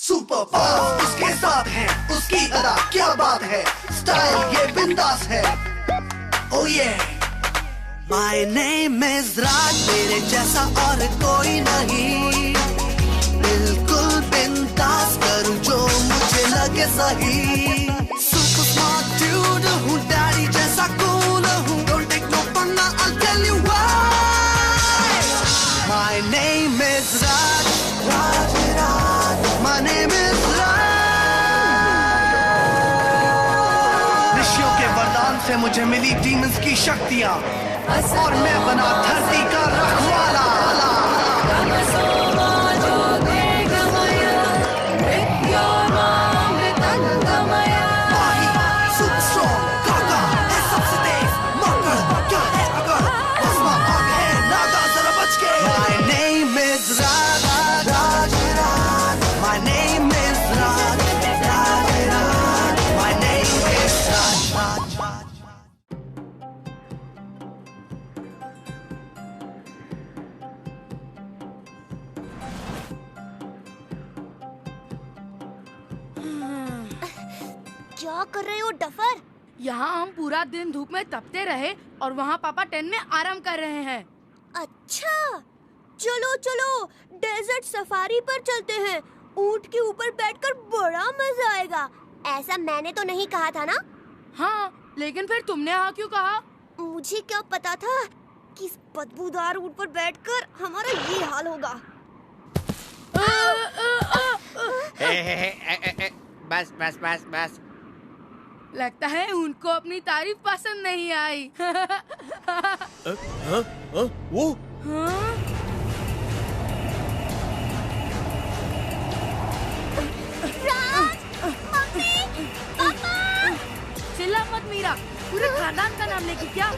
Super power उसके साथ है, उसकी अदा क्या बात है, स्टाइल ये बिंदास है। Oh yeah, my name is राज, मेरे जैसा और कोई नहीं, बिल्कुल बिंदास करूं जो मुझे लगे सही। सुपर स्मार्ट ड्यूड हूँ, डैडी जैसा कूल हूँ, don't take no पंगा, I'll tell you why। My name is Raj, Raj Raj, my name is राज। ऋषियों के वरदान से मुझे मिली डीमंस की शक्तियाँ, और मैं बना धरती का रखवाला। क्या कर रहे हो डफर? यहाँ हम पूरा दिन धूप में तपते रहे और वहाँ पापा टेंट में आराम कर रहे हैं। अच्छा, चलो चलो डेजर्ट सफारी पर चलते हैं। ऊंट के ऊपर बैठकर बड़ा मजा आएगा। ऐसा मैंने तो नहीं कहा था ना? हाँ, लेकिन फिर तुमने हाँ क्यों कहा? मुझे क्या पता था कि इस बदबूदार ऊंट पर बैठकर हमारा ये हाल होगा। बस बस बस बस। लगता है उनको अपनी तारीफ पसंद नहीं आई। वो राज, मम्मी, पापा। चिल्ला मत मीरा, पूरे खानदान का नाम लेगी क्या?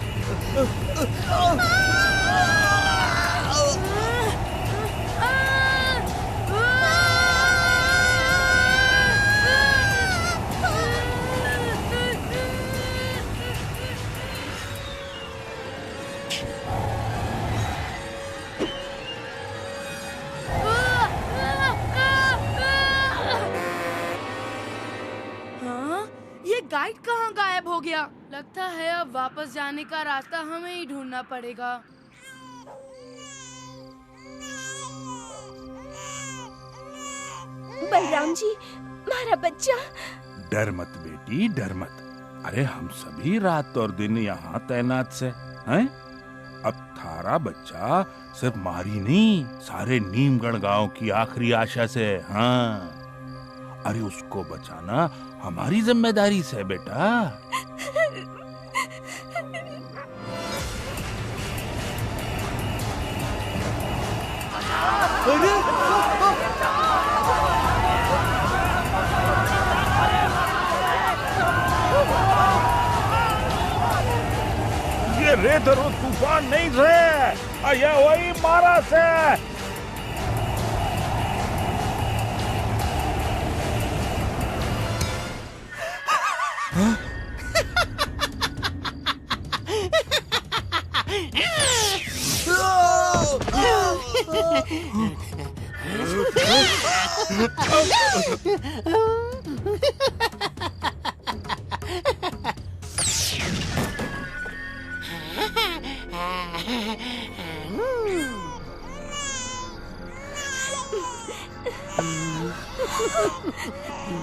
गाइड कहाँ गायब हो गया? लगता है अब वापस जाने का रास्ता हमें ही ढूंढना पड़ेगा। बलराम जी, हमारा बच्चा। डर मत बेटी, डर मत। अरे हम सभी रात और दिन यहाँ तैनात से हैं। अब थारा बच्चा सिर्फ मारी नहीं, सारे नीमगढ़ गांव की आखिरी आशा से। हाँ, अरे उसको बचाना हमारी जिम्मेदारी से बेटा। ये रेत और तूफान नहीं थे, ये वही मारा से।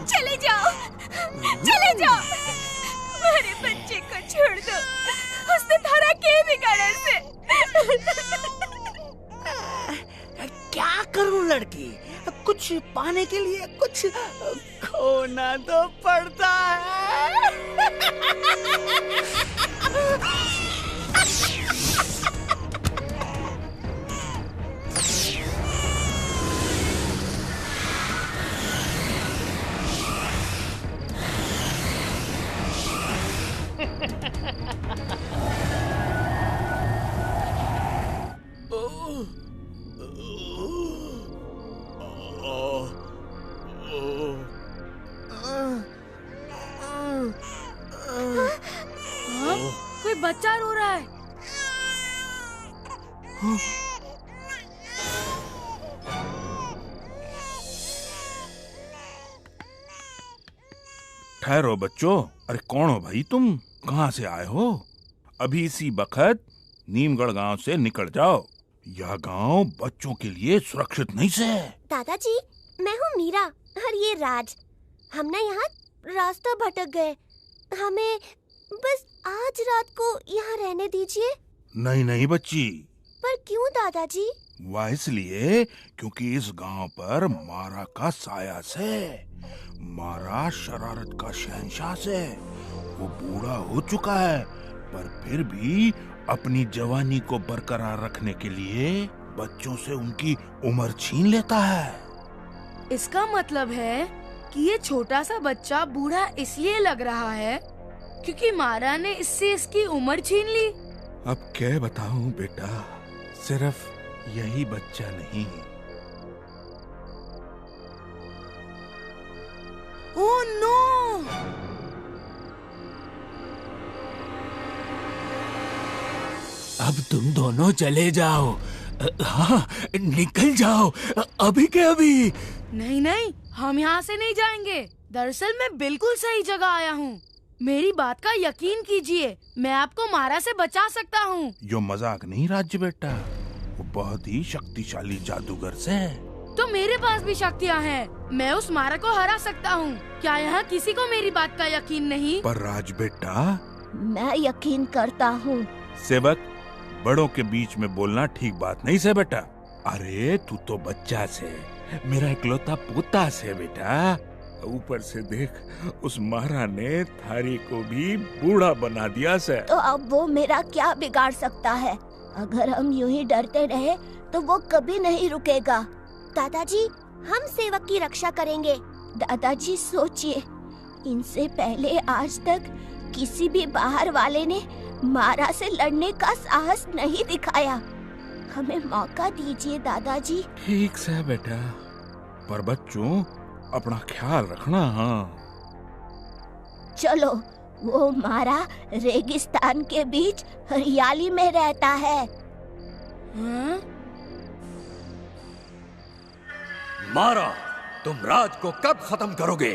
चले जाओ, चले जाओ। मेरे बच्चे को छोड़ दो, उसने थारा के बिगाड़े से। क्या करूं लड़की, कुछ पाने के लिए कुछ खोना तो पड़ता है। कोई बच्चा रो रहा है। ठहरो बच्चों। अरे कौन हो भाई तुम? कहाँ से आए हो? अभी इसी वक्त नीमगढ़ गांव से निकल जाओ। यह गांव बच्चों के लिए सुरक्षित नहीं से। दादाजी, मैं हूँ मीरा और ये राज। हम ना यहाँ रास्ता भटक गए। हमें बस आज रात को यहाँ रहने दीजिए। नहीं नहीं बच्ची। पर क्यों दादाजी? वह इसलिए क्योंकि इस गांव पर मारा का साया से। मारा शरारत का शहंशाह से। वो बूढ़ा हो चुका है, पर फिर भी अपनी जवानी को बरकरार रखने के लिए बच्चों से उनकी उम्र छीन लेता है। इसका मतलब है कि ये छोटा सा बच्चा बूढ़ा इसलिए लग रहा है क्योंकि मारा ने इससे इसकी उम्र छीन ली। अब क्या बताऊं बेटा, सिर्फ यही बच्चा नहीं। Oh no! अब तुम दोनों चले जाओ। हाँ, निकल जाओ अभी के अभी। नहीं नहीं, हम यहाँ से नहीं जाएंगे। दरअसल मैं बिल्कुल सही जगह आया हूँ। मेरी बात का यकीन कीजिए, मैं आपको मारा से बचा सकता हूँ। यो मजाक नहीं राज्य बेटा, वो बहुत ही शक्तिशाली जादूगर से। तो मेरे पास भी शक्तियाँ हैं। मैं उस मारा को हरा सकता हूँ। क्या यहाँ किसी को मेरी बात का यकीन नहीं? पर राज बेटा, मैं यकीन करता हूँ। सेवक, बड़ों के बीच में बोलना ठीक बात नहीं से बेटा। अरे तू तो बच्चा से, मेरा इकलौता पोता से बेटा। ऊपर से देख, उस मारा ने थारी को भी बूढ़ा बना दिया से। तो अब वो मेरा क्या बिगाड़ सकता है? अगर हम यूं ही डरते रहे तो वो कभी नहीं रुकेगा। दादाजी, हम सेवक की रक्षा करेंगे। दादाजी सोचिए, इनसे पहले आज तक किसी भी बाहर वाले ने मारा से लड़ने का साहस नहीं दिखाया। हमें मौका दीजिए दादाजी। ठीक से बेटा, पर बच्चों अपना ख्याल रखना। हाँ चलो, वो मारा रेगिस्तान के बीच हरियाली में रहता है। हाँ? मारा, तुम राज को कब खत्म करोगे?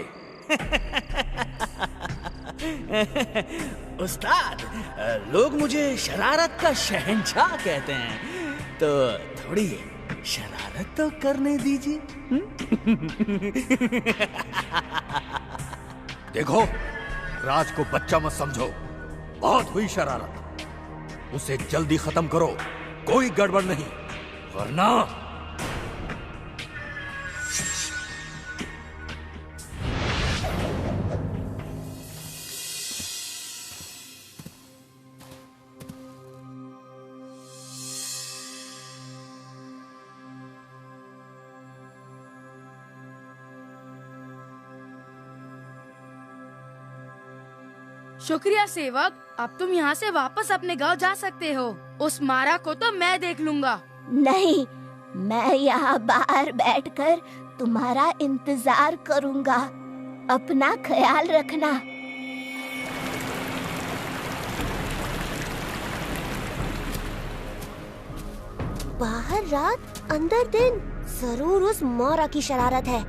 उस्ताद, लोग मुझे शरारत का शहंशाह कहते हैं, तो थोड़ी शरारत तो करने दीजिए। देखो, राज को बच्चा मत समझो। बहुत हुई शरारत, उसे जल्दी खत्म करो। कोई गड़बड़ नहीं, वरना शुक्रिया सेवक, अब तुम यहाँ से वापस अपने गांव जा सकते हो। उस मारा को तो मैं देख लूंगा। नहीं, मैं यहाँ बाहर बैठकर तुम्हारा इंतजार करूँगा। अपना ख्याल रखना। बाहर रात, अंदर दिन। जरूर उस मारा की शरारत है।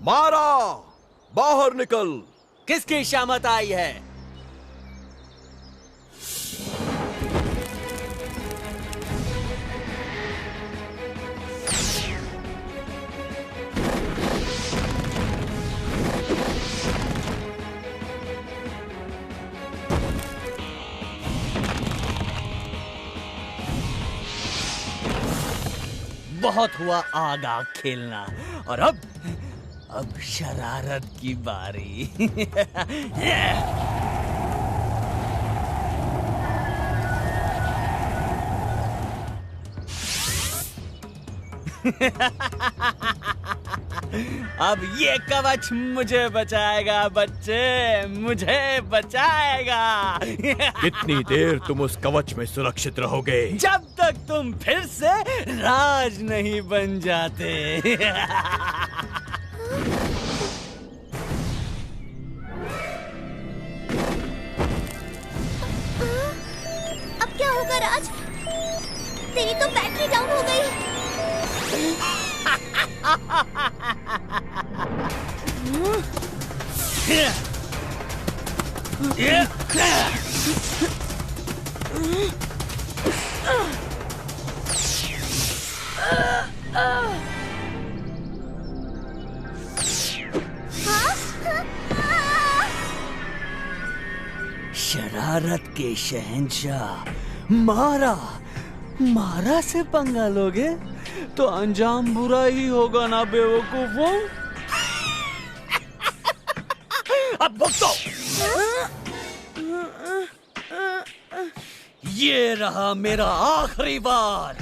मारा, बाहर निकल। किसकी शामत आई है? बहुत हुआ आग आग खेलना, और अब शरारत की बारी। अब ये कवच मुझे बचाएगा बच्चे, मुझे बचाएगा। कितनी देर तुम उस कवच में सुरक्षित रहोगे? जब तक तुम फिर से राज नहीं बन जाते। अब क्या होगा राज? तेरी तो बैटरी डाउन हो गई। शरारत के शहंशाह मारा से पंगा लोगे तो अंजाम बुरा ही होगा ना बेवकूफों। अब भुगतो। ये रहा मेरा आखिरी बार।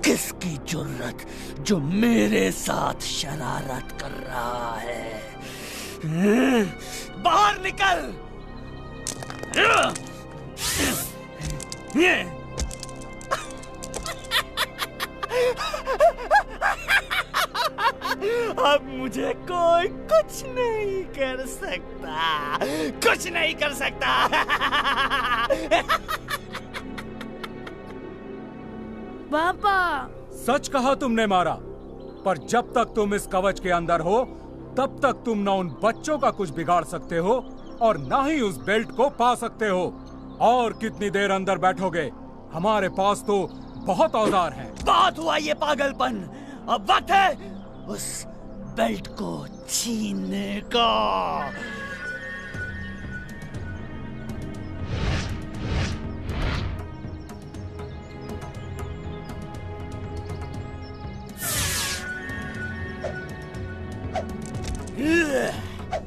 किसकी जुर्रत जो मेरे साथ शरारत कर रहा है? बाहर निकल। अब मुझे कोई कुछ नहीं कर सकता, कुछ नहीं कर सकता। पापा, सच कहा तुमने मारा, पर जब तक तुम इस कवच के अंदर हो तब तक तुम ना उन बच्चों का कुछ बिगाड़ सकते हो और ना ही उस बेल्ट को पा सकते हो। और कितनी देर अंदर बैठोगे? हमारे पास तो बहुत औजार हैं। बहुत हुआ ये पागलपन, अब वक्त है उस बेल्ट को छीनने का।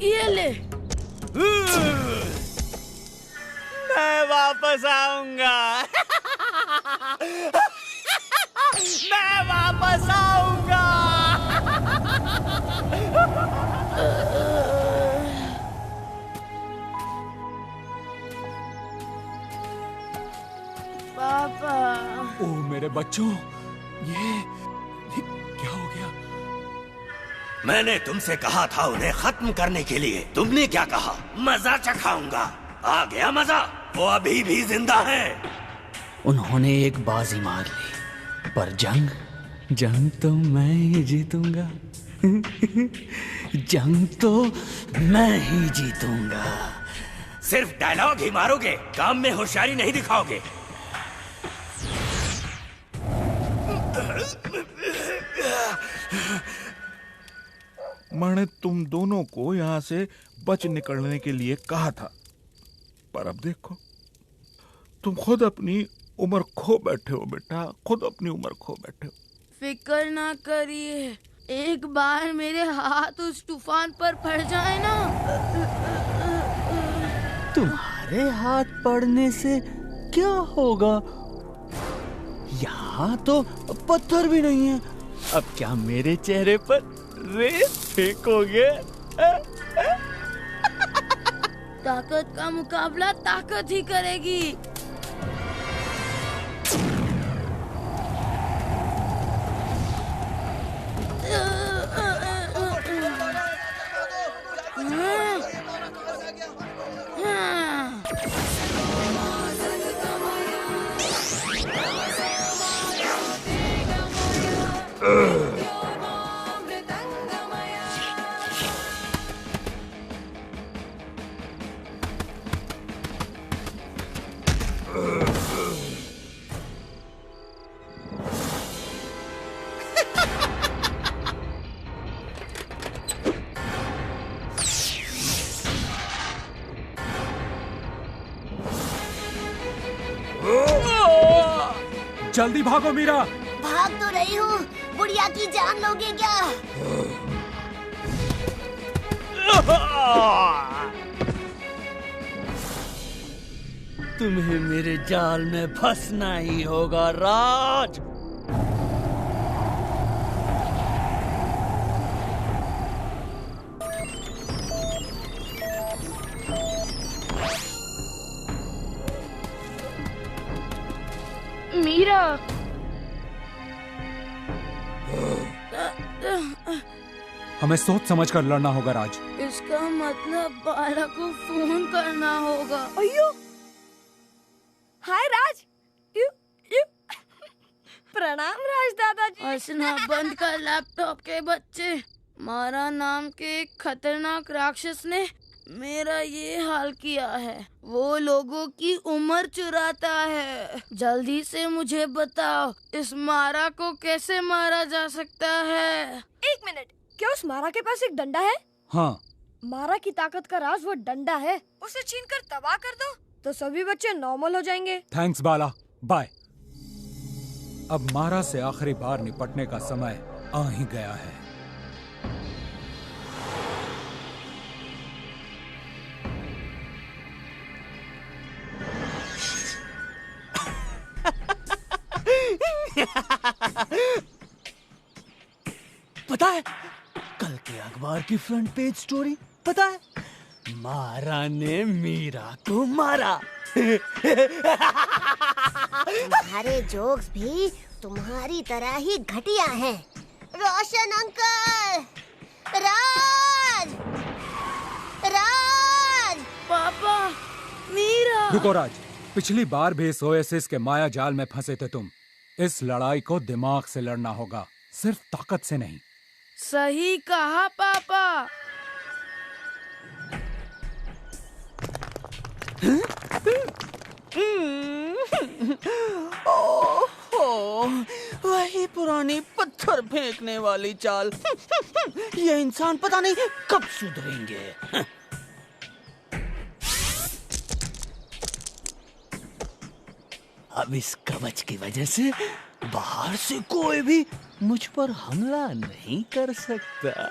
ये ले। मैं वापस आऊंगा। मैं वापस आऊंगा। पापा, ओ मेरे बच्चों, ये क्या हो गया? मैंने तुमसे कहा था उन्हें खत्म करने के लिए, तुमने क्या कहा? मजा चखाऊंगा। आ गया मजा? वो अभी भी जिंदा है। उन्होंने एक बाजी मार ली, पर जंग तो मैं ही जीतूंगा। जंग तो मैं ही जीतूंगा। सिर्फ डायलॉग ही मारोगे, काम में होशियारी नहीं दिखाओगे। मैंने तुम दोनों को यहाँ से बच निकलने के लिए कहा था, पर अब देखो तुम खुद अपनी उम्र खो बैठे हो बेटा, खुद अपनी उम्र खो बैठे हो। फिक्र ना करिए, एक बार मेरे हाथ उस तूफान पर पड़ जाए ना। तुम्हारे हाथ पड़ने से क्या होगा? यहाँ तो पत्थर भी नहीं है। अब क्या मेरे चेहरे पर रेत फेंकोगे? ताकत का मुकाबला ताकत ही करेगी। जल्दी भागो मीरा। भाग तो रही हूँ, बुढ़िया की जान लोगे क्या? तुम्हें मेरे जाल में फंसना ही होगा राज। मीरा, हमें सोच समझ कर लड़ना होगा राज। इसका मतलब बाला को फोन करना होगा। अयो, हाय राज। You, you. प्रणाम राज दादाजी। हंसना बंद कर लैपटॉप के बच्चे। मारा नाम के एक खतरनाक राक्षस ने मेरा ये हाल किया है। वो लोगों की उम्र चुराता है। जल्दी से मुझे बताओ, इस मारा को कैसे मारा जा सकता है? 1 मिनट, क्या उस मारा के पास एक डंडा है? हाँ, मारा की ताकत का राज वो डंडा है। उसे छीनकर तबाह कर दो तो सभी बच्चे नॉर्मल हो जाएंगे। थैंक्स बाला, बाय। अब मारा से आखिरी बार निपटने का समय आ ही गया है। पता है कल के अखबार की फ्रंट पेज स्टोरी? पता है, मारा ने मीरा को मारा। तुम्हारे जोक्स भी तुम्हारी तरह ही घटिया हैं। रोशन अंकल, राज, राज। पापा, मीरा। रुको राज, पिछली बार भी इस ओएसिस के माया जाल में फंसे थे तुम। इस लड़ाई को दिमाग से लड़ना होगा, सिर्फ ताकत से नहीं। सही कहा पापा। ओह, वही पुरानी पत्थर फेंकने वाली चाल। ये इंसान पता नहीं कब सुधरेंगे। अब इस कवच की वजह से बाहर से कोई भी मुझ पर हमला नहीं कर सकता।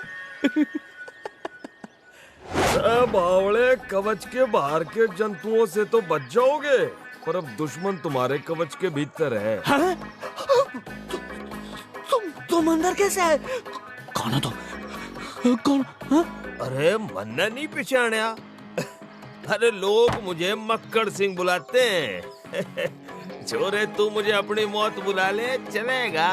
बावड़े, कवच के बाहर के जंतुओं से तो बच जाओगे, पर अब दुश्मन तुम्हारे कवच के भीतर है। हाँ? तुम अंदर कैसे आए? कौन हो तुम? कौन? हाँ? अरे मन्ना नहीं पहचाना? अरे लोग मुझे मक्कड़ सिंह बुलाते हैं। छोरे, तू मुझे अपनी मौत बुला ले, चलेगा?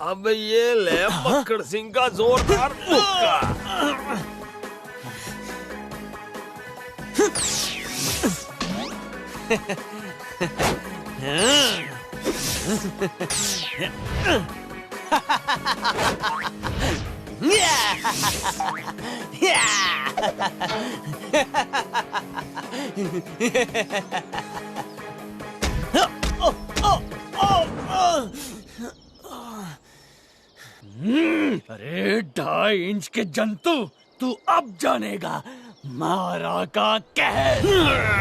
अब ये ले मक्कड़ सिंह का जोरदार मुक्का। अरे 2.5 इंच के जंतु, तू अब जानेगा मारा का कहर।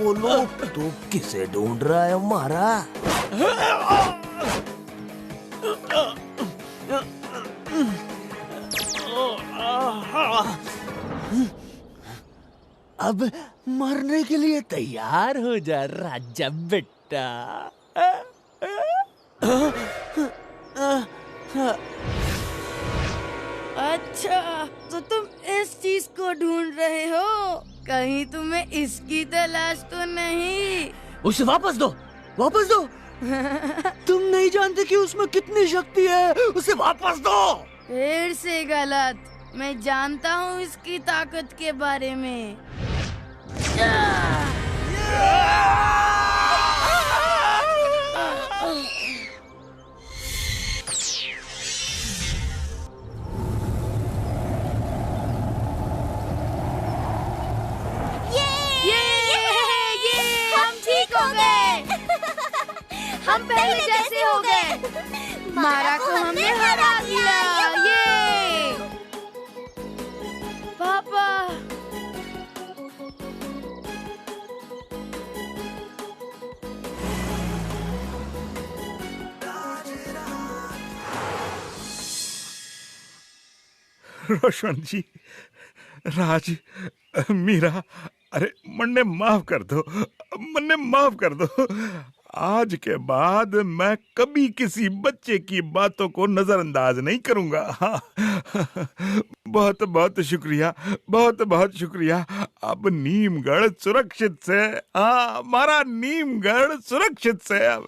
बोलो तो किसे ढूंढ रहा है मारा? अब मरने के लिए तैयार हो जा राजा बेटा। अच्छा, तो तुम इस चीज को ढूंढ रहे हो, कहीं तुम्हें इसकी तलाश तो नहीं? उसे वापस दो, वापस दो। तुम नहीं जानते कि उसमें कितनी शक्ति है, उसे वापस दो। फिर से गलत, मैं जानता हूँ इसकी ताकत के बारे में। हम ठीक हो गए। हम पहले जैसे हो गए। मारा को हमने हरा दिया। ये पापा, रोशन जी, राज, मीरा, अरे मन्ने माफ कर दो, मन्ने माफ कर दो। आज के बाद मैं कभी किसी बच्चे की बातों को नजरअंदाज नहीं करूंगा। बहुत बहुत शुक्रिया, बहुत बहुत शुक्रिया। अब नीमगढ़ सुरक्षित से, हाँ, हमारा नीमगढ़ सुरक्षित से अब।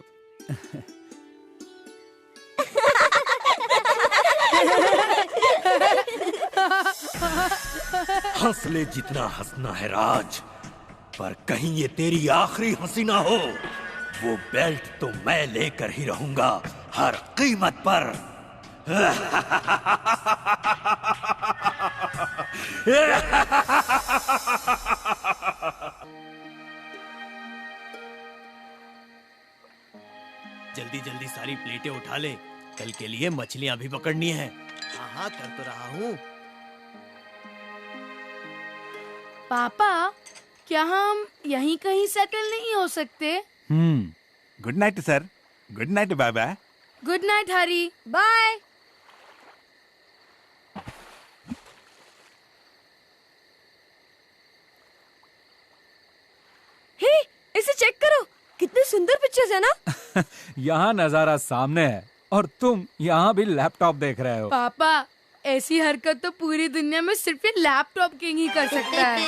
हंस ले जितना हंसना है राज, पर कहीं ये तेरी आखिरी हंसी ना हो। वो बेल्ट तो मैं लेकर ही रहूंगा, हर कीमत पर। जल्दी जल्दी सारी प्लेटें उठा ले, कल के लिए मछलियां भी पकड़नी है। हाँ हाँ, कर तो रहा हूँ। पापा, क्या हम यहीं कहीं सेटल नहीं हो सकते? Good night sir, good night, bye bye. Good night Hari, bye. Hey, इसे चेक करो, कितनी सुंदर पिक्चर्स है ना। यहाँ नजारा सामने है और तुम यहाँ भी लैपटॉप देख रहे हो। पापा, ऐसी हरकत तो पूरी दुनिया में सिर्फ ये लैपटॉप किंग ही कर सकता है।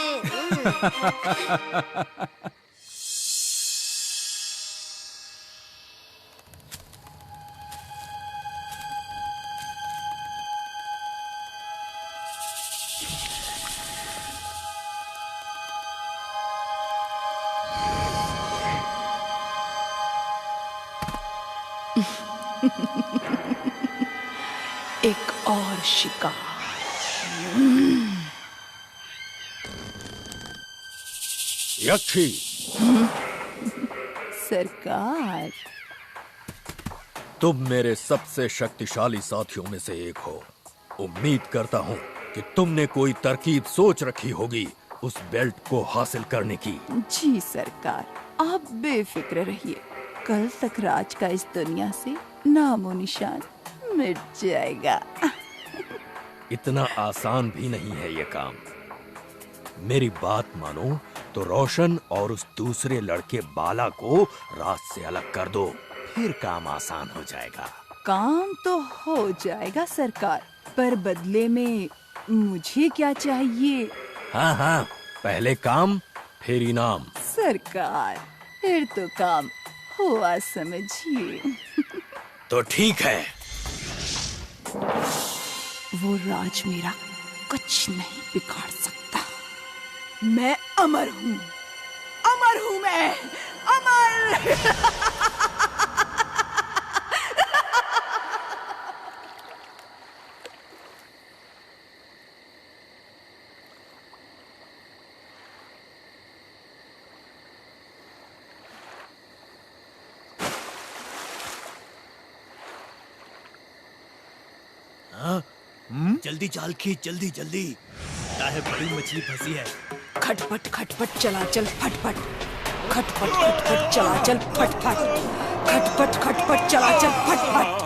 एक और शिकार। यक्षी, सरकार, तुम मेरे सबसे शक्तिशाली साथियों में से एक हो। उम्मीद करता हूँ कि तुमने कोई तरकीब सोच रखी होगी उस बेल्ट को हासिल करने की। जी सरकार, आप बेफिक्र रहिए, कल तक राज का इस दुनिया से नामो निशान मिट जाएगा। इतना आसान भी नहीं है ये काम। मेरी बात मानो तो रोशन और उस दूसरे लड़के बाला को रात से अलग कर दो, फिर काम आसान हो जाएगा। काम तो हो जाएगा सरकार, पर बदले में मुझे क्या चाहिए? हाँ हाँ, पहले काम फिर इनाम। सरकार, फिर तो काम हुआ समझिए। तो ठीक है। वो राज मेरा कुछ नहीं बिगाड़ सकता। मैं अमर हूँ, अमर हूँ मैं, अमर। जल्दी जाल खींच, जल्दी जल्दी। क्या है, बड़ी मछली फंसी है। खटपट खटपट चला चल फटफट। खटपट खटपट चलाचल फटफट, खटपट खटपट चलाचल फटफट।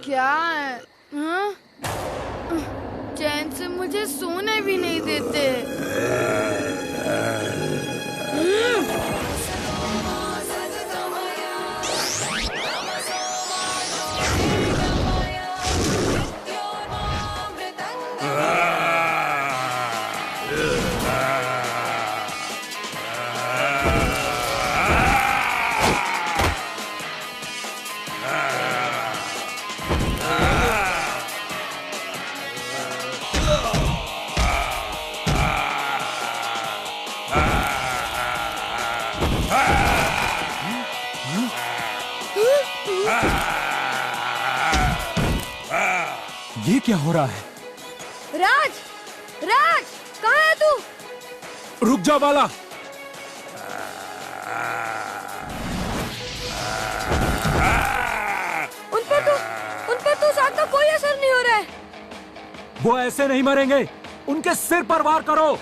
क्या है? हाँ? चैन से मुझे सोने भी नहीं देते। ये क्या हो रहा है? राज, राज, कहाँ है तू? रुक जा बाला। उन पर तो साथ का कोई असर नहीं हो रहा है। वो ऐसे नहीं मरेंगे, उनके सिर पर वार करो।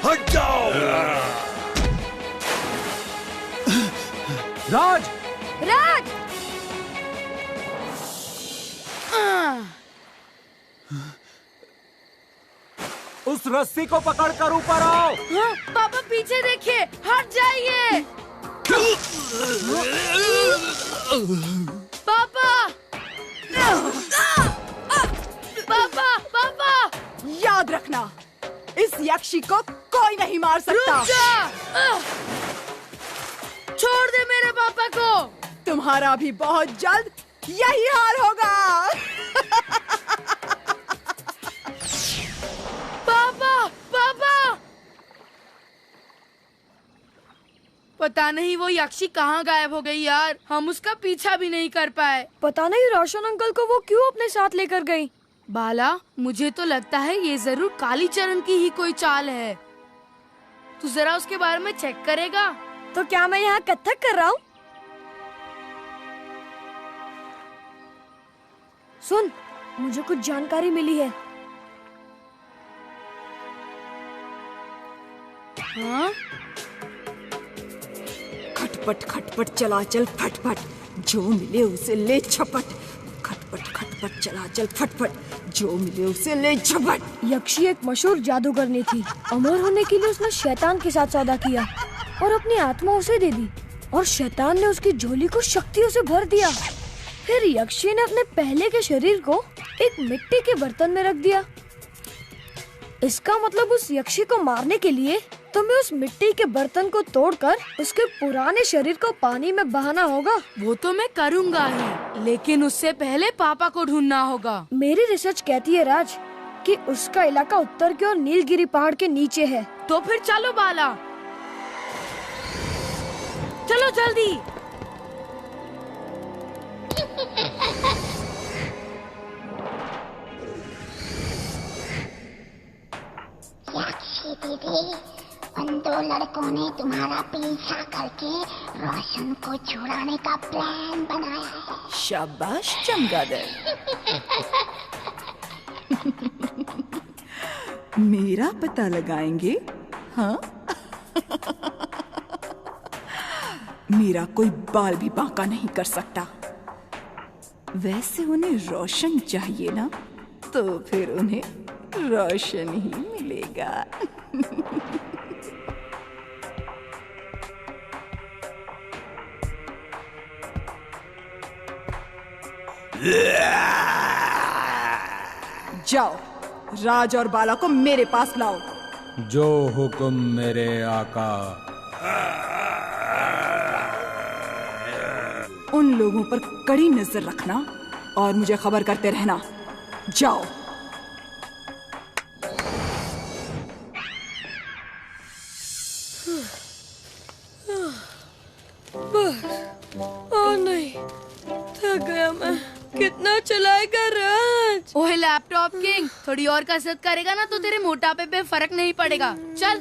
हट जाओ। राज, राज, उस रस्सी को पकड़कर ऊपर आओ। हाँ, पापा पीछे देखिए, हट जाइए। पापा, पापा, पापा। याद रखना, इस यक्षी को कोई नहीं मार सकता। रुक जा। छोड़ दे मेरे पापा को। तुम्हारा भी बहुत जल्द यही हाल होगा। पापा, पापा। पता नहीं वो यक्षी कहाँ गायब हो गई यार। हम उसका पीछा भी नहीं कर पाए। पता नहीं रोशन अंकल को वो क्यों अपने साथ लेकर गई। बाला, मुझे तो लगता है ये जरूर कालीचरण की ही कोई चाल है। तू जरा उसके बारे में चेक करेगा? तो क्या मैं यहाँ कथक कर रहा हूँ? सुन, मुझे कुछ जानकारी मिली है। हाँ? खटपट खटपट चलाचल फटफट, जो मिले उसे ले झपट। खटपट खटपट चलाचल फटफट, जो मिले उसे ले झपट। यक्षी एक मशहूर जादूगरनी थी। अमर होने के लिए उसने शैतान के साथ सौदा किया और अपनी आत्मा उसे दे दी, और शैतान ने उसकी झोली को शक्तियों से भर दिया। फिर यक्षी ने अपने पहले के शरीर को एक मिट्टी के बर्तन में रख दिया। इसका मतलब उस यक्षी को मारने के लिए तुम्हें उस मिट्टी के बर्तन को तोड़कर उसके पुराने शरीर को पानी में बहाना होगा। वो तो मैं करूँगा ही, लेकिन उससे पहले पापा को ढूंढना होगा। मेरी रिसर्च कहती है राज कि उसका इलाका उत्तर की ओर नीलगिरी पहाड़ के नीचे है। तो फिर चलो बाला, चलो जल्दी। यक्षी दीदी, उन दो लड़कों ने तुम्हारा पीछा करके रोशन को छुड़ाने का प्लान बनाया है। शाबाश चमगादड़। मेरा पता लगाएंगे, हाँ? मेरा कोई बाल भी बांका नहीं कर सकता। वैसे उन्हें रोशन चाहिए ना, तो फिर उन्हें रोशन ही मिलेगा। जाओ, राज और बाला को मेरे पास लाओ। जो हुक्म मेरे आका। उन लोगों पर कड़ी नजर रखना और मुझे खबर करते रहना। जाओ। ओ नहीं, थक गया मैं। कितना चलाएगा राज? ओए लैपटॉप किंग, थोड़ी और कसरत करेगा ना तो तेरे मोटापे पे फर्क नहीं पड़ेगा। चल।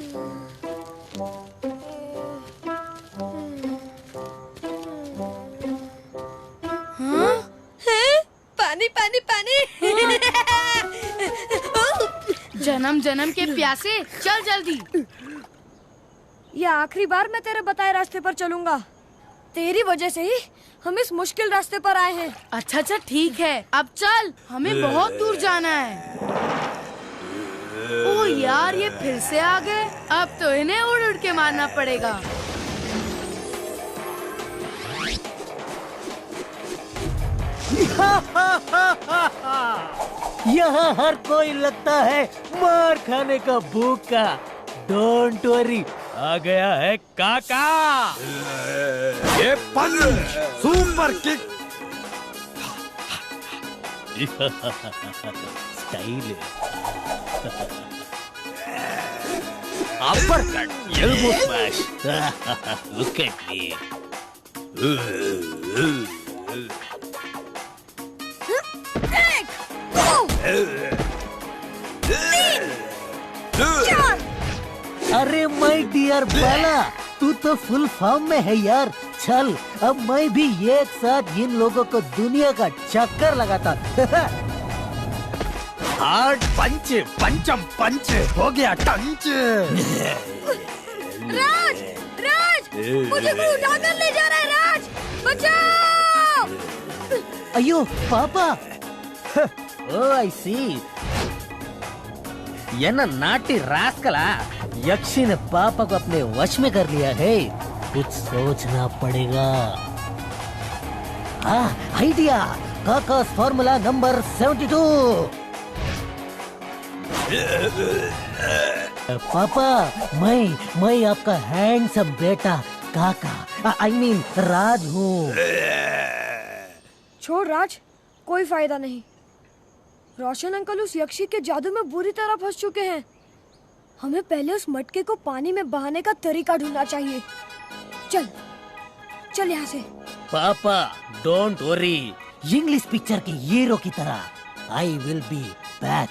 हाँ? पानी पानी पानी। जन्म जन्म के प्यासे, चल जल्दी। ये आखिरी बार मैं तेरे बताए रास्ते पर चलूंगा। तेरी वजह से ही हम इस मुश्किल रास्ते पर आए हैं। अच्छा अच्छा ठीक है, अब चल, हमें बहुत दूर जाना है। ओह यार, ये फिर से आ गए। अब तो इन्हें उड़ उड़ के मारना पड़ेगा। यहाँ हर कोई लगता है मार खाने का भूखा। डोंट वरी, आ गया है काका। ये punch super kick. Style uppercut, elbow smash. Look at me. अरे माय डियर बाला, तू तो फुल फॉर्म में है यार। चल, अब मैं भी एक साथ इन लोगों को दुनिया का चक्कर लगाता। हार्ड पंच, पंचम पंच हो गया टंच। राज, राज, मुझे वो उठाकर ले जा रहा है। राज, बचाओ! अयो पापा। ओ आई सी, ये ना नाटी रास्कला यक्षी ने पापा को अपने वश में कर लिया है। कुछ सोचना पड़ेगा। आइडिया, काका's फॉर्मूला नंबर 72। पापा, मैं आपका हैंडसम बेटा काका, आई मीन राज हूँ। छोड़ राज, कोई फायदा नहीं। रोशन अंकल उस यक्षी के जादू में बुरी तरह फंस चुके हैं। हमें पहले उस मटके को पानी में बहाने का तरीका ढूंढना चाहिए। चल चल यहाँ से। पापा, डोंट वरी, इंग्लिश पिक्चर के हीरो की तरह आई विल बी बैक।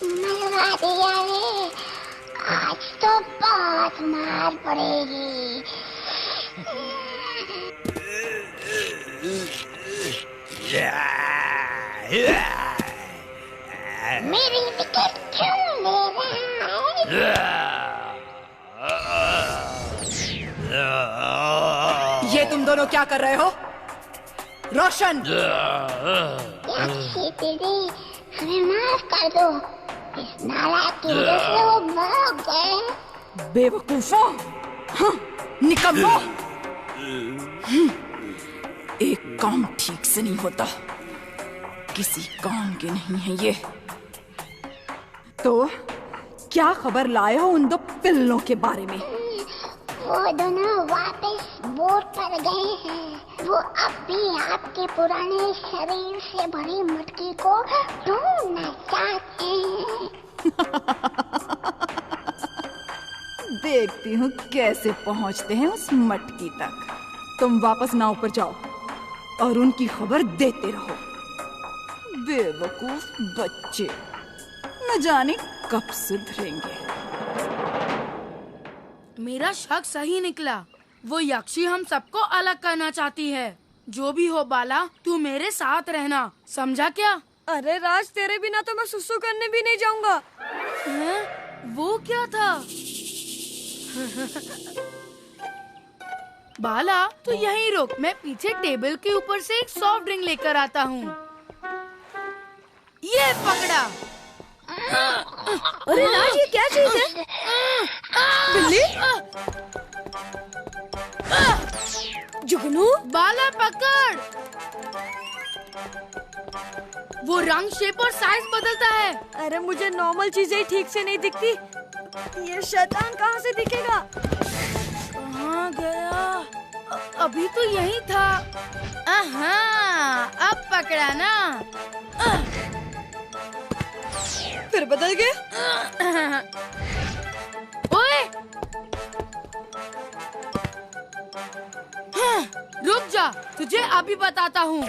मरवा दिया रे, आज तो बहुत मार पड़ेगी। मेरी विकेट क्यों ले रहा है? ये तुम दोनों क्या कर रहे हो? रोशन! यक्षी दीदी, हमें माफ कर दो। इस नालायक की वजह से वो भाग गए। बेवकूफों! निकम्मो! एक काम ठीक से नहीं होता। किसी काम के नहीं है ये। तो क्या खबर लाए हो उन दो पिल्लों के बारे में? वो दोनों वापस बोट पर गए हैं। वो अब भी आपके पुराने शरीर से भरी मटकी को ढूंढना चाहते हैं। देखती हूँ कैसे पहुँचते हैं उस मटकी तक। तुम वापस नाव पर जाओ और उनकी खबर देते रहो। बेवकूफ बच्चे, न जाने कब सुधरेंगे। मेरा शक सही निकला। वो यक्षी हम सबको अलग करना चाहती है। जो भी हो बाला, तू मेरे साथ रहना, समझा क्या? अरे राज, तेरे बिना तो मैं सुसु करने भी नहीं जाऊंगा। वो क्या था? बाला, तू यहीं रुक, मैं पीछे टेबल के ऊपर से एक सॉफ्ट ड्रिंक लेकर आता हूँ। ये पकड़ा। अरे राज, ये क्या चीज है? बिल्ली? जुगनू बाला पकड़। वो रंग, शेप और साइज बदलता है। अरे मुझे नॉर्मल चीजें ही ठीक से नहीं दिखती, ये शैतान कहाँ से दिखेगा? कहाँ गया? अभी तो यही था। अब पकड़ा ना। फिर बदल गए। ओए, रुक जा, तुझे अभी बताता हूँ।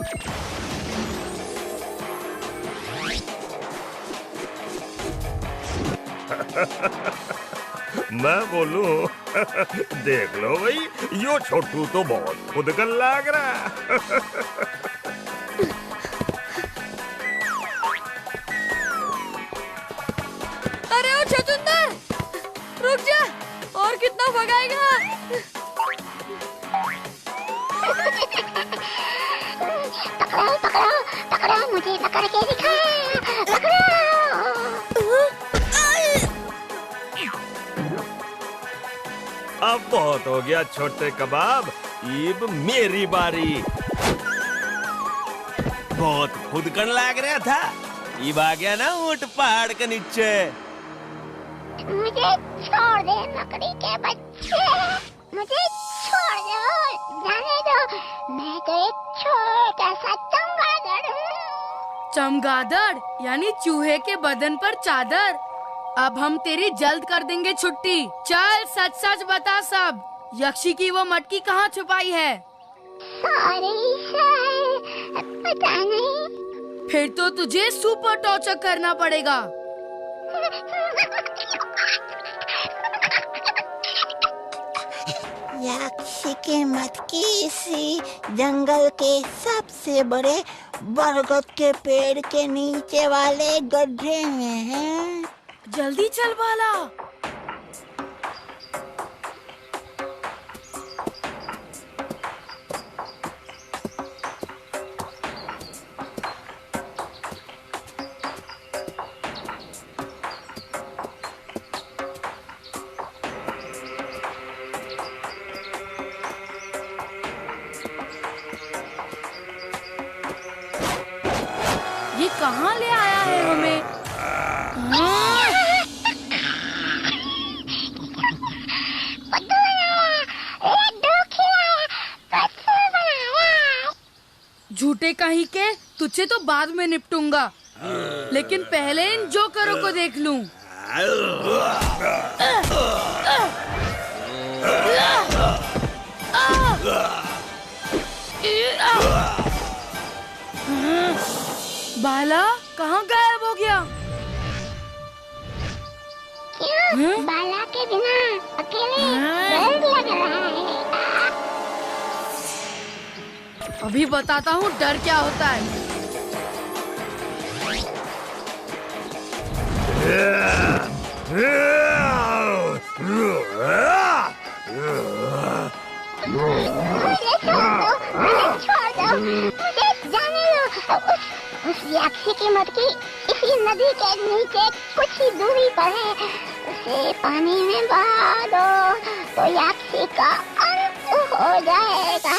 मैं बोलूं देख लो भाई, यो छोटू तो बहुत खुद का लग रहा है। अरे ओ छतुंदर, रुक जा, और कितना भगाएगा? पकड़ो पकड़ो पकड़ो, मुझे पकड़ के दिखा, पकड़ो। अब बहुत हो गया छोटे कबाब, अब मेरी बारी। बहुत खुद कर लग रहा था, अब आ गया ना ऊंट पहाड़ के नीचे। मुझे छोड़ दे मकड़ी के बच्चे, मुझे छोड़ दो, जाने दो। मैं तो एक छोटा सा चमगादड़ हूँ। चमगादड़ यानी चूहे के बदन पर चादर। अब हम तेरी जल्द कर देंगे छुट्टी। चल सच सच बता सब, यक्षी की वो मटकी कहाँ छुपाई है? सॉरी सर, पता नहीं। फिर तो तुझे सुपर टॉर्चर करना पड़ेगा। यक्षी की मटकी इसी जंगल के सबसे बड़े बरगद के पेड़ के नीचे वाले गड्ढे में है। जल्दी चल बाला। ये कहाँ ले आया है हमें? झूठे कहीं के, तुझे तो बाद में निपटूंगा, लेकिन पहले इन जोकरों को देख लूं। बाला कहाँ गायब हो गया? क्यों? बाला के बिना अकेले डर लग रहा है। अभी बताता हूँ डर क्या होता है। मुझे जाने दो। उस यक्षी की मटकी इसी नदी के नीचे कुछ ही दूरी पर है। उसे पानी में बहा दो तो यक्षी का अंत हो जाएगा।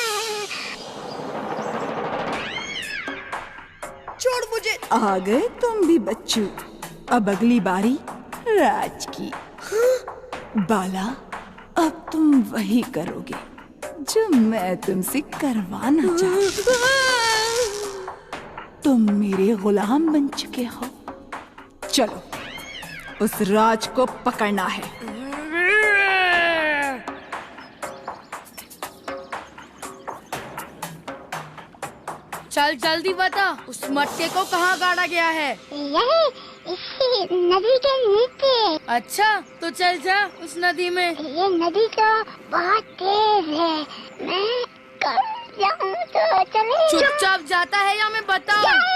छोड़ मुझे। आ गए तुम भी बच्चू, अब अगली बारी राज की। बाला, अब तुम वही करोगे जो मैं तुमसे करवाना चाहती हूँ। तुम मेरे गुलाम बन चुके हो। चलो, उस राज को पकड़ना है। चल जल्दी बता, उस मटके को कहाँ गाड़ा गया है? यही इसी नदी के नीचे। अच्छा, तो चल जा उस नदी में। ये नदी तो बहुत तेज है, मैं कब जाऊँ तो चले। चुपचाप जाता है या मैं बताऊँ?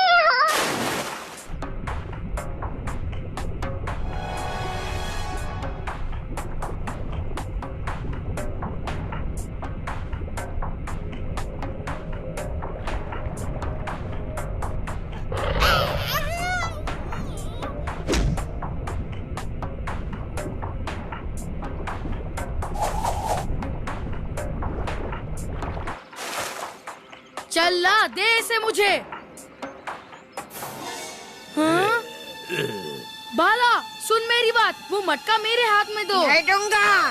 बाला दे इसे मुझे। हाँ? बाला सुन मेरी बात, वो मटका मेरे हाथ में दो। नहीं दूंगा।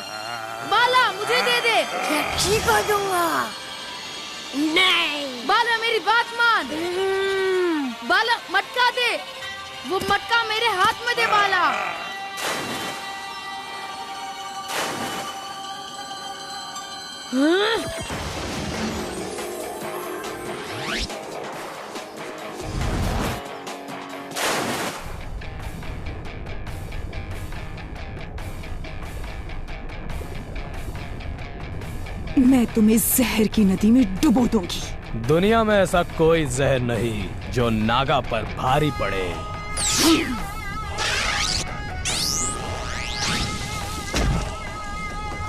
बाला मुझे दे दे। यक्षी को दूंगा। नहीं। बाला मेरी बात मान। बाला मटका दे, वो मटका मेरे हाथ में दे बाला। हाँ? मैं तुम्हें जहर की नदी में डुबो दूंगी। दुनिया में ऐसा कोई जहर नहीं जो नागा पर भारी पड़े।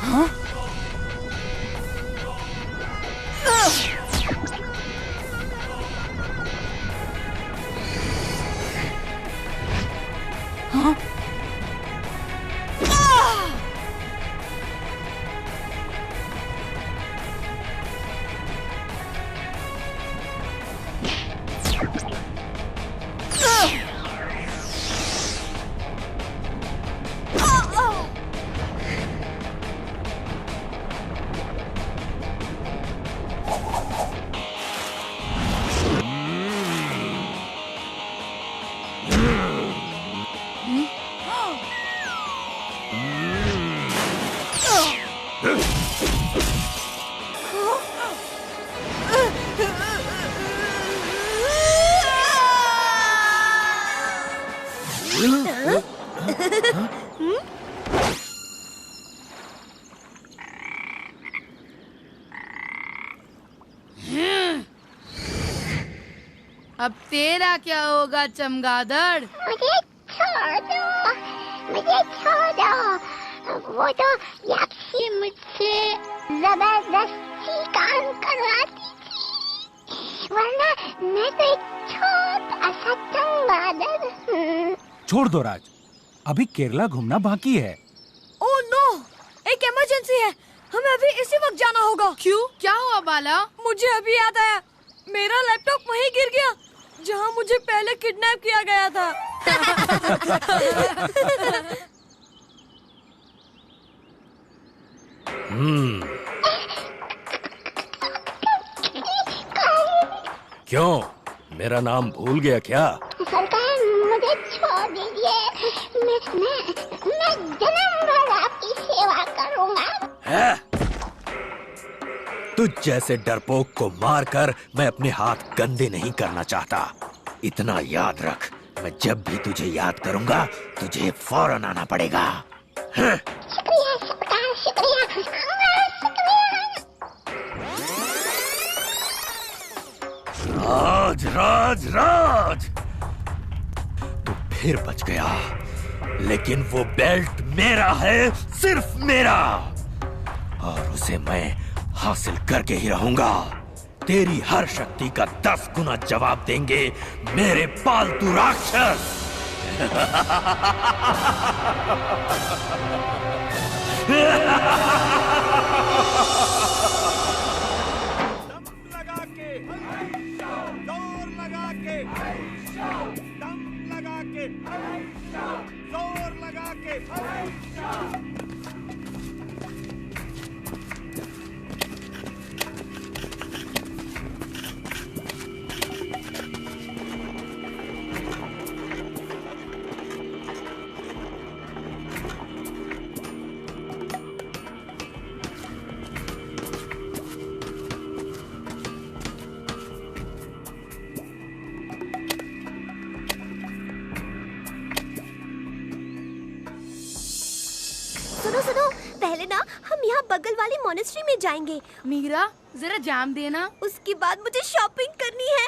हाँ? हाँ? अब तेरा क्या होगा चमगादड़? मुझे छोड़ दो, मुझे छोड़ दो। वो तो यक्षी मुझसे जबरदस्ती काम करवाती थी, वरना मैं तो एक छोटा सा चमगादड़। छोड़ दो राज, अभी केरला घूमना बाकी है। ओह नो, एक इमरजेंसी है, हमें अभी इसी वक्त जाना होगा। क्यों, क्या हुआ बाला? मुझे अभी याद आया, मेरा लैपटॉप वहीं गिर गया जहाँ मुझे पहले किडनैप किया गया था। क्यों, मेरा नाम भूल गया क्या? सरकार मुझे छोड़ दीजिए, मैं जन्म भर आपकी सेवा करूँगा। है? तुझ जैसे डरपोक को मारकर मैं अपने हाथ गंदे नहीं करना चाहता। इतना याद रख, मैं जब भी तुझे याद करूंगा तुझे फौरन आना पड़ेगा। हाँ? शुक्रिया सरकार, शुक्रिया, राज राज राज, तू फिर बच गया, लेकिन वो बेल्ट मेरा है, सिर्फ मेरा, और उसे मैं हासिल करके ही रहूंगा। तेरी हर शक्ति का 10 गुना जवाब देंगे मेरे पालतू राक्षस। सुनो सुनो, पहले ना हम यहाँ बगल वाली मोनेस्ट्री में जाएंगे। मीरा जरा जाम देना। उसके बाद मुझे शॉपिंग करनी है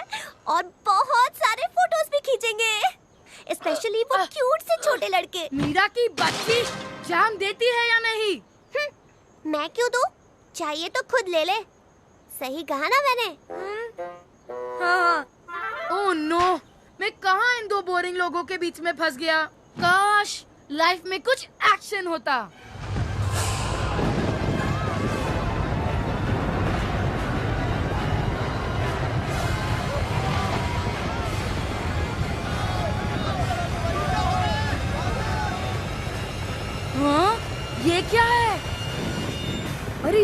और बहुत सारे फोटोज भी खींचेंगे, स्पेशली वो क्यूट से छोटे लड़के। मीरा की बच्ची जाम देती है या नहीं? मैं क्यों दूं? चाहिए तो खुद ले ले। सही कहा ना मैंने? हाँ। ओह नो, मैं कहाँ इन दो बोरिंग लोगों के बीच में फंस गया। काश लाइफ में कुछ एक्शन होता।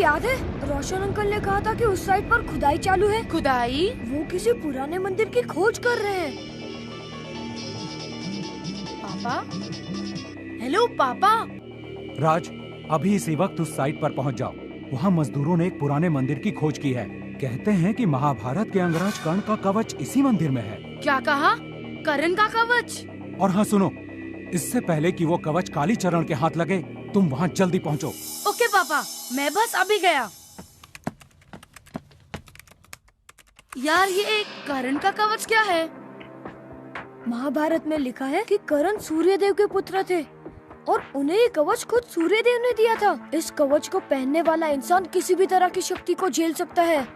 याद है रोशन अंकल ने कहा था कि उस साइड पर खुदाई चालू है। खुदाई? वो किसी पुराने मंदिर की खोज कर रहे हैं। पापा? हेलो पापा। राज, अभी इसी वक्त उस साइट पर पहुंच जाओ। वहाँ मजदूरों ने एक पुराने मंदिर की खोज की है। कहते हैं कि महाभारत के अंगराज कर्ण का कवच इसी मंदिर में है। क्या कहा? कर्ण का कवच? और हाँ सुनो, इससे पहले कि वो कवच कालीचरण के हाथ लगे, तुम वहाँ जल्दी पहुँचो। ओके पापा, मैं बस अभी गया। यार ये कर्ण का कवच क्या है? महाभारत में लिखा है कि कर्ण सूर्यदेव के पुत्र थे और उन्हें ये कवच खुद सूर्यदेव ने दिया था। इस कवच को पहनने वाला इंसान किसी भी तरह की शक्ति को झेल सकता है।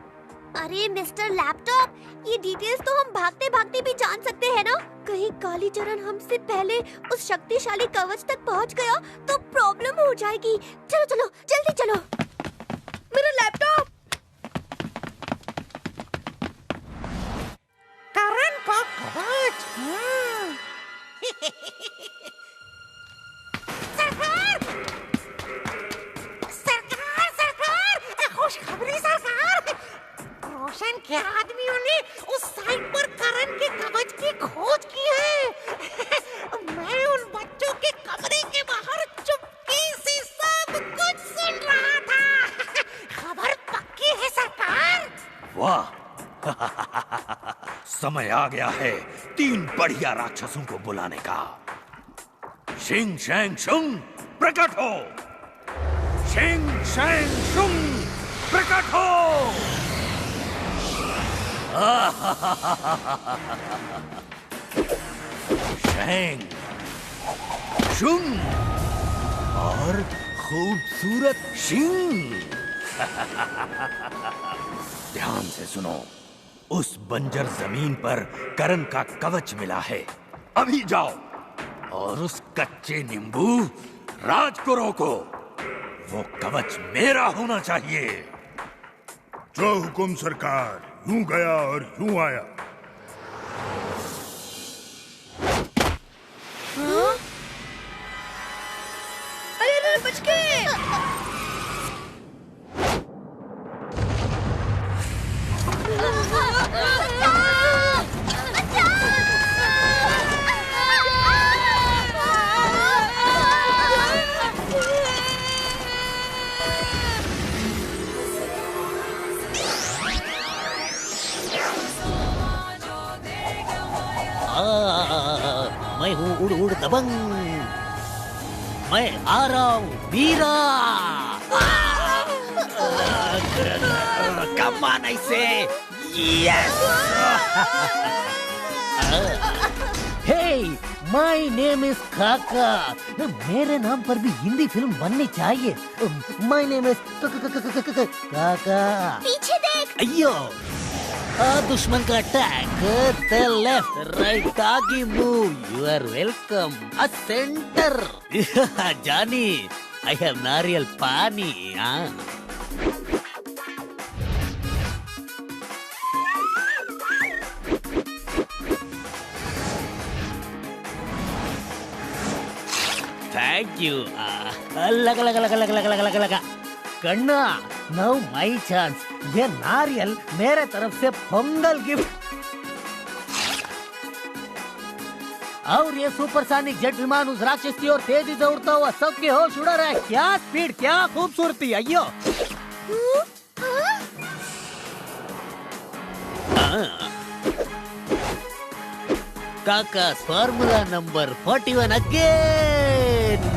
अरे मिस्टर लैपटॉप, ये डिटेल्स तो हम भागते भागते भी जान सकते हैं ना? कहीं कालीचरण हमसे पहले उस शक्तिशाली कवच तक पहुंच गया तो प्रॉब्लम हो जाएगी। चलो चलो जल्दी चलो। मेरा लैपटॉप। करण का कवच। सरकार! सरकार! सरकार! खुशखबरी सरकार! रोशन के आदमियों ने उस साइट पर करण के कवच की खोज की है। मैं उन बच्चों के कमरे के बाहर चुपके से सब कुछ सुन रहा था। खबर पक्की है सरकार। वाह! समय आ गया है 3 बढ़िया राक्षसों को बुलाने का। शिंग शैंग शुंग प्रकट हो। शिंग शैंग शुंग प्रकट हो। शैंग शुंग और खूबसूरत शिंग। ध्यान से सुनो, उस बंजर जमीन पर करण का कवच मिला है। अभी जाओ और उस कच्चे नींबू राज को रोको। वो कवच मेरा होना चाहिए। जो हुकुम सरकार। यूं गया और यूं आया। अरे अरे बच गए। मैं हूँ उड़ उड़ दबंग। मैं आ रहा हूँ वीरा। कम on I say. Yes. Hey, my name is Kaka. मेरे नाम पर भी हिंदी फिल्म बननी चाहिए। माय नेम इज काका। पीछे देख। अयो, दुश्मन का अटैक। द लेफ्ट राइट आगे move. You are welcome. A centre. जानी, I have nariyal pani. Thank you. लगा लगा लगा लगा लगा लगा लगा। कन्ना, नाउ माय चांस। ये नारियल मेरे तरफ से पोंगल गिफ्ट। और ये सुपरसोनिक जेट विमान उस राक्षस की ओर तेजी से उड़ता हुआ सबके होश उड़ा रहा है। क्या स्पीड, क्या खूबसूरती। अयो, Kaka formula number 41 again.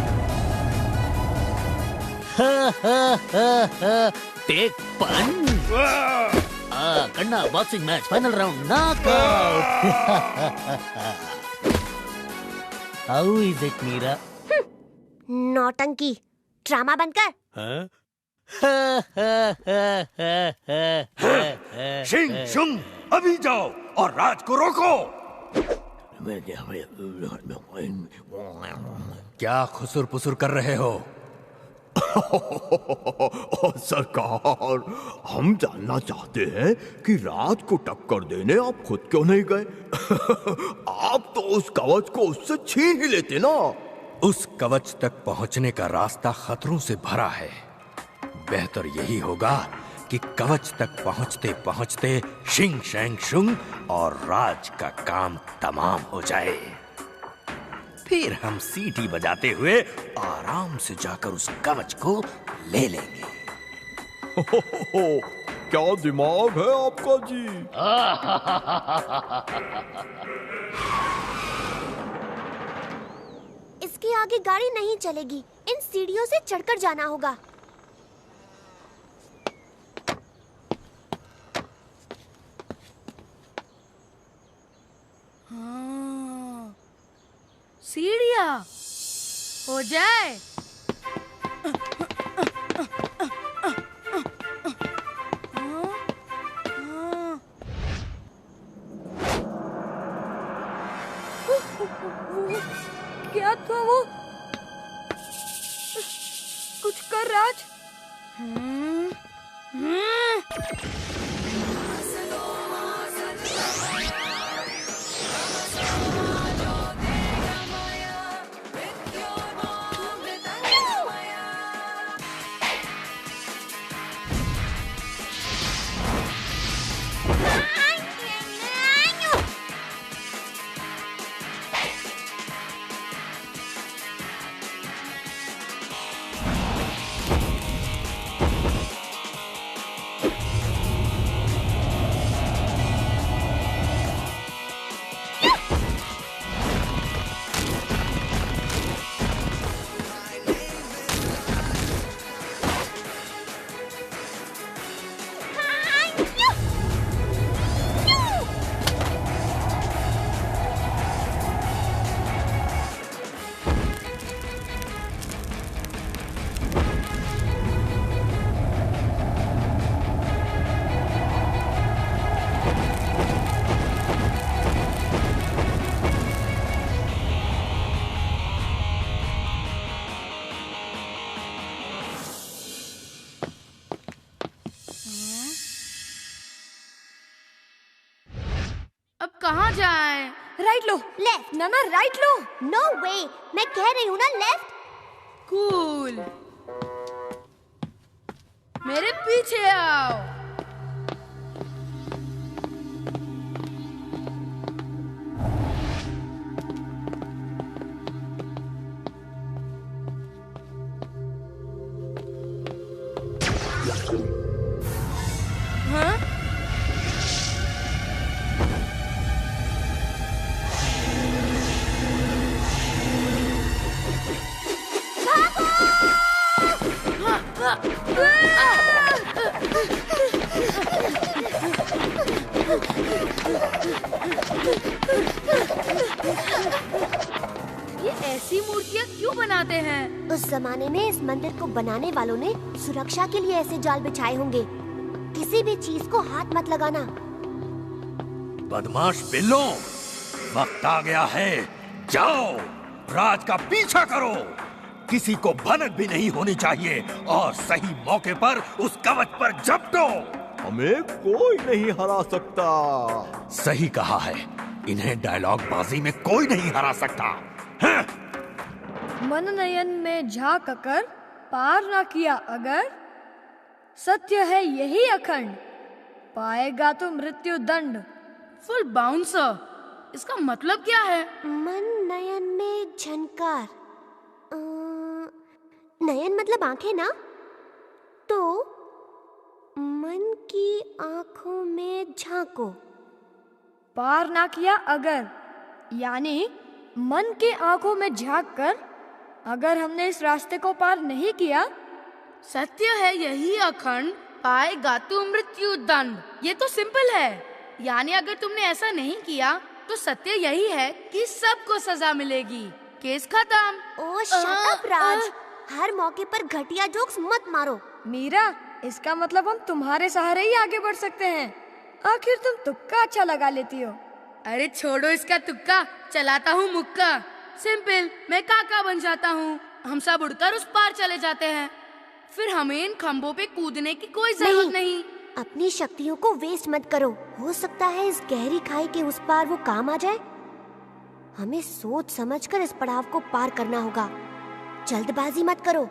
Take punch. कन्ना, boxing match final round knockout. How is it Meera? नौटंकी। ड्रामा बंद कर। शिंग शुंग, अभी जाओ और राज को रोको। क्या खुसुर पुसुर कर रहे हो? सरकार, हम जानना चाहते हैं कि राज को टक्कर देने आप खुद क्यों नहीं गए? आप तो उस कवच को उससे छीन ही लेते ना। उस कवच तक पहुंचने का रास्ता खतरों से भरा है। बेहतर यही होगा कि कवच तक पहुंचते पहुंचते शिंग शैंग शुंग और राज का काम तमाम हो जाए। फिर हम सीटी बजाते हुए आराम से जाकर उस कवच को ले लेंगे। क्या दिमाग है आपका जी। इसके आगे गाड़ी नहीं चलेगी, इन सीढ़ियों से चढ़कर जाना होगा। हाँ, सीढ़ियाँ हो जाए। क्या था वो? कुछ कर राज। अब कहाँ जाएं? राइट लो। लेफ्ट। ना राइट लो। नो वे, मैं कह रही हूँ ना लेफ्ट। कूल, मेरे पीछे आओ। हाँ? ये ऐसी मूर्तियाँ क्यों बनाते हैं? उस जमाने में इस मंदिर को बनाने वालों ने सुरक्षा के लिए ऐसे जाल बिछाए होंगे। किसी भी चीज को हाथ मत लगाना। बदमाश बिल्लों, वक्त आ गया है, जाओ राज का पीछा करो। किसी को भनक भी नहीं होनी चाहिए और सही मौके पर उस कवच पर झपटो। हमें कोई नहीं हरा सकता। सही कहा है, इन्हें डायलॉग बाजी में कोई नहीं हरा सकता। हाँ? मन नयन में झांक कर पार ना किया अगर, सत्य है यही अखंड, पाएगा तो मृत्यु दंड। फुल बाउंसर, इसका मतलब क्या है? मन नयन में झनकार। नयन मतलब आंखें ना? तो मन की आंखों में झांको। पार ना किया अगर, यानी मन के आंखों में झांक कर अगर हमने इस रास्ते को पार नहीं किया, सत्य है यही अखंड, पाएगा तो मृत्यु दंड। ये तो सिंपल है, यानी अगर तुमने ऐसा नहीं किया तो सत्य यही है कि सबको सजा मिलेगी। केस खत्म। ओह शट अप राज, हर मौके पर घटिया जोक्स मत मारो। मीरा, इसका मतलब हम तुम्हारे सहारे ही आगे बढ़ सकते हैं। आखिर तुम तुक्का अच्छा लगा लेती हो। अरे छोड़ो इसका तुक्का, चलाता हूँ मुक्का। सिंपल, मैं काका बन जाता हूँ, हम सब उड़कर उस पार चले जाते हैं। फिर हमें इन खंभों पे कूदने की कोई जरूरत नहीं। अपनी शक्तियों को वेस्ट मत करो, हो सकता है इस गहरी खाई के उस पार वो काम आ जाए। हमें सोच समझकर इस पड़ाव को पार करना होगा, जल्दबाजी मत करो।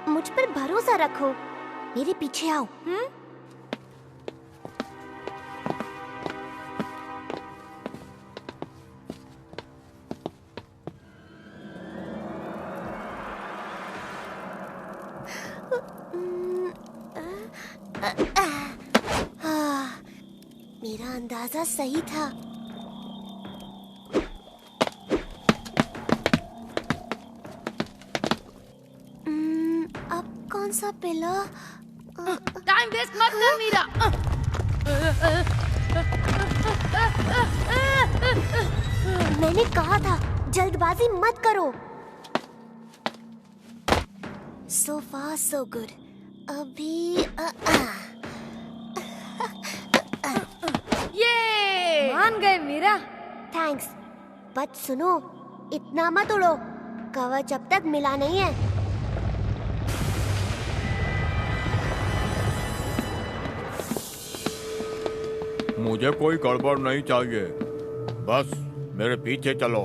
मुझ पर भरोसा रखो, मेरे पीछे आओ। मेरा अंदाजा सही था। अब कौन सा पिला? टाइम वेस्ट मत कर मीरा। मैंने कहा था जल्दबाजी मत करो। So far so good। अभी ये मान गए मीरा। थैंक्स, बट सुनो, इतना मत उड़ो, कवच अब तक मिला नहीं है। मुझे कोई गड़बड़ नहीं चाहिए, बस मेरे पीछे चलो।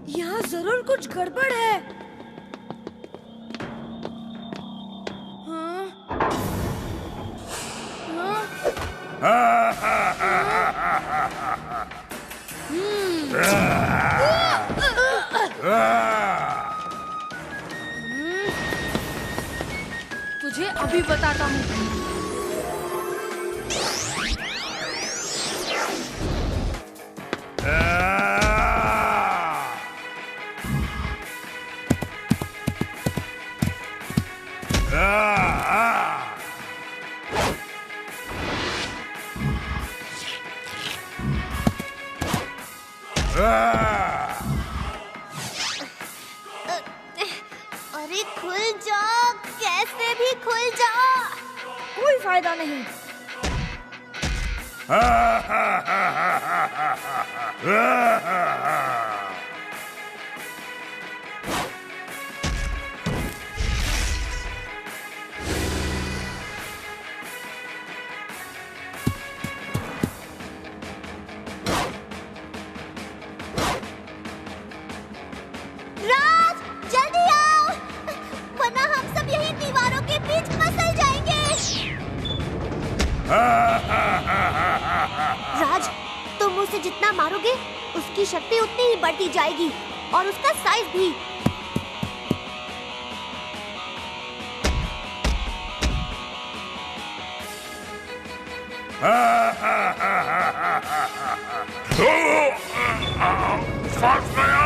यहाँ जरूर कुछ गड़बड़ है। तुझे अभी बताता हूँ। अरे खुल जाओ, कैसे भी खुल जाओ। कोई फायदा नहीं। राज, जल्दी आओ, वरना हम सब यहीं दीवारों के बीच मसल जाएंगे। राज, तुम उसे जितना मारोगे उसकी शक्ति उतनी ही बढ़ती जाएगी और उसका साइज भी। फंस गया,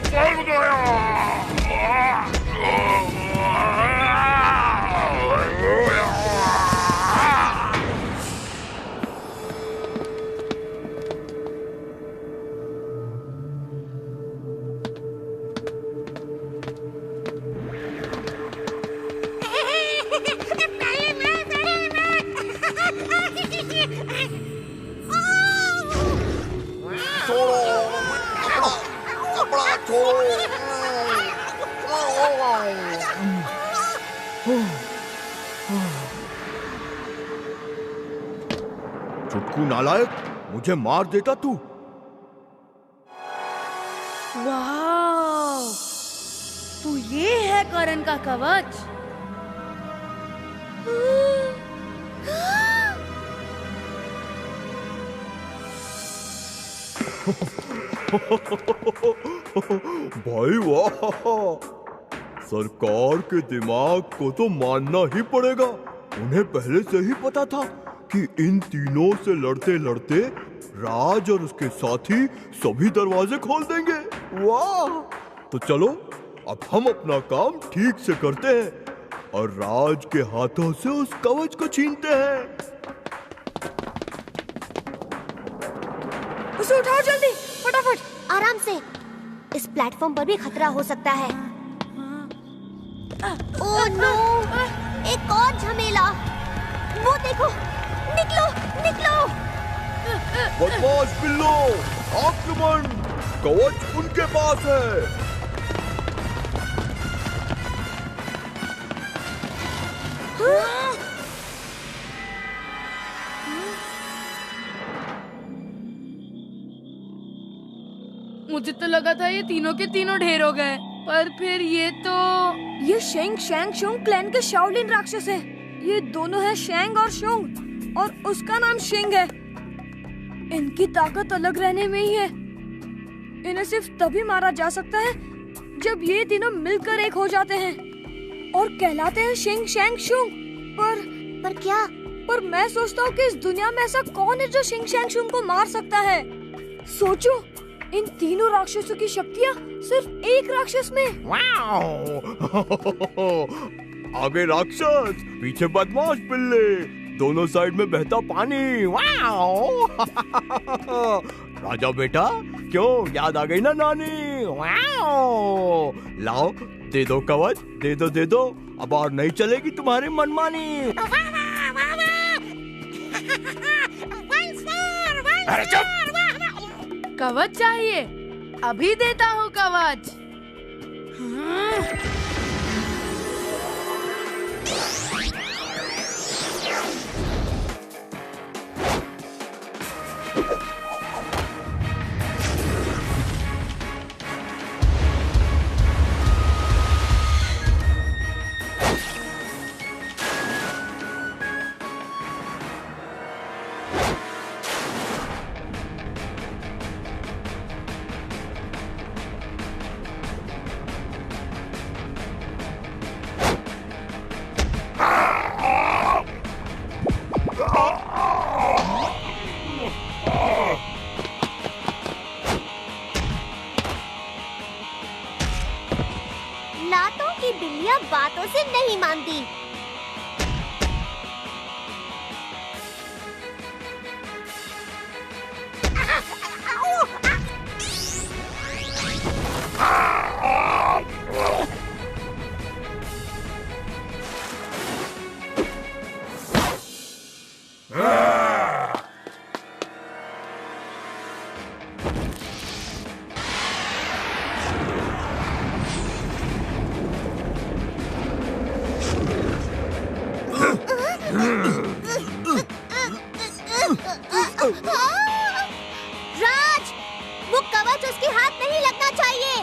फंस गया। चुटकू नालायक, मुझे मार देता तू। वाह, तो ये है करण का कवच। भाई वाह, सरकार के दिमाग को तो मानना ही पड़ेगा। उन्हें पहले से ही पता था कि इन तीनों से लड़ते लड़ते राज और उसके साथी सभी दरवाजे खोल देंगे। वाह, तो चलो अब हम अपना काम ठीक से करते हैं। और राज के हाथों से उस कवच को छीनते हैं। उसे उठाओ जल्दी, फटाफट। आराम से, इस प्लेटफॉर्म पर भी खतरा हो सकता है। ओह नो, एक और झमेला। वो देखो, निकलो निकलो। बदमाश बिल्लो, आक्रमण! कवच उनके पास है। मुझे तो लगा था ये तीनों के तीनों ढेर हो गए, पर फिर ये शेंग शैंग शुंग क्लैन के शाओलिन राक्षस है। ये दोनों है शेंग और शुंग, और उसका नाम शिंग है। इनकी ताकत अलग रहने में ही है। इन्हें सिर्फ तभी मारा जा सकता है जब ये तीनों मिलकर एक हो जाते हैं और कहलाते हैं शिंग शैंग शुंग। पर क्या? पर मैं सोचता हूँ कि इस दुनिया में ऐसा कौन है जो शिंग शैंग शुंग को मार सकता है। सोचो, इन तीनों राक्षसों की शक्तियाँ सिर्फ एक राक्षस में। आगे राक्षस, पीछे बदमाश बिल्ले, दोनों साइड में बहता पानी। राजा बेटा, क्यों याद आ गई ना नानी? लाओ, दे दो कवच, दे दो। अब और नहीं चलेगी तुम्हारी मनमानी। अरे चुप! कवच चाहिए? अभी देता हूँ कवच। लातों की बिल्लियां बातों से नहीं मानती। राज, वो कवच उसके हाथ नहीं लगना चाहिए।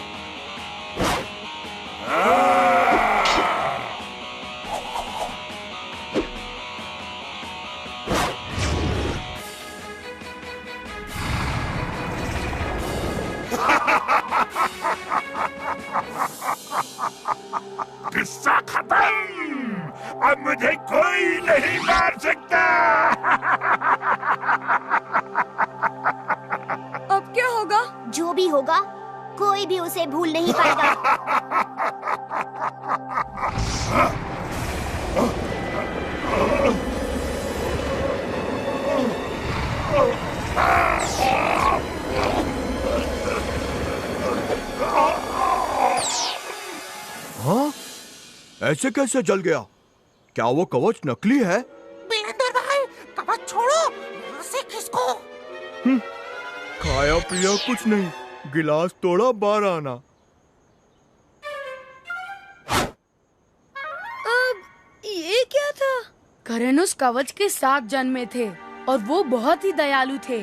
किस्सा खत्म। अब मुझे कोई नहीं मार सकता। अब क्या होगा? जो भी होगा, कोई भी उसे भूल नहीं पाएगा। हाँ? ऐसे कैसे जल गया? क्या वो कवच नकली है? वीरेंद्र भाई, कवच छोड़ो, यहाँ से खिसको। खाया पिया कुछ नहीं, गिलास तोड़ा 12 आना। अब ये क्या था? करण उस कवच के साथ जन्मे थे और वो बहुत ही दयालु थे,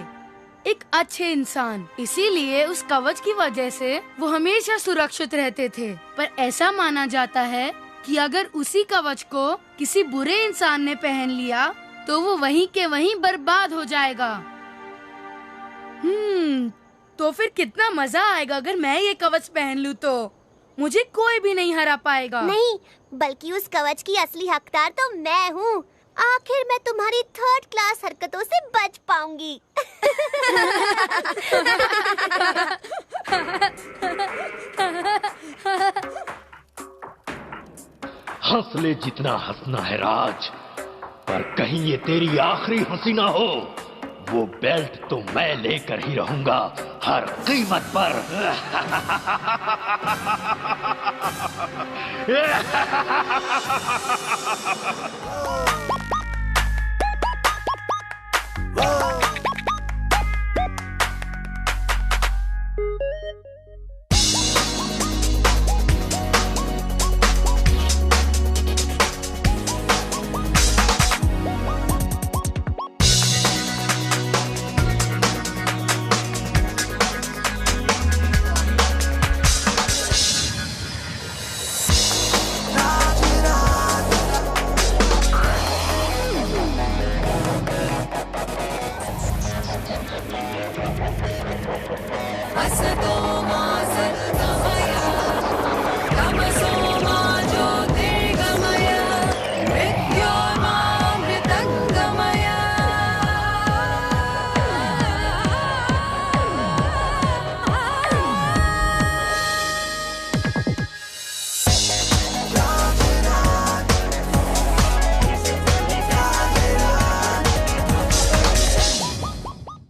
एक अच्छे इंसान। इसीलिए उस कवच की वजह से वो हमेशा सुरक्षित रहते थे। पर ऐसा माना जाता है कि अगर उसी कवच को किसी बुरे इंसान ने पहन लिया तो वो वहीं के वहीं बर्बाद हो जाएगा। तो फिर कितना मजा आएगा अगर मैं ये कवच पहन लूं तो मुझे कोई भी नहीं हरा पाएगा। नहीं, बल्कि उस कवच की असली हकदार तो मैं हूँ। आखिर मैं तुम्हारी 3rd क्लास हरकतों से बच पाऊंगी। हंस ले जितना हंसना है राज, पर कहीं ये तेरी आखिरी हंसी ना हो। वो बेल्ट तो मैं लेकर ही रहूंगा हर कीमत पर। Whoa!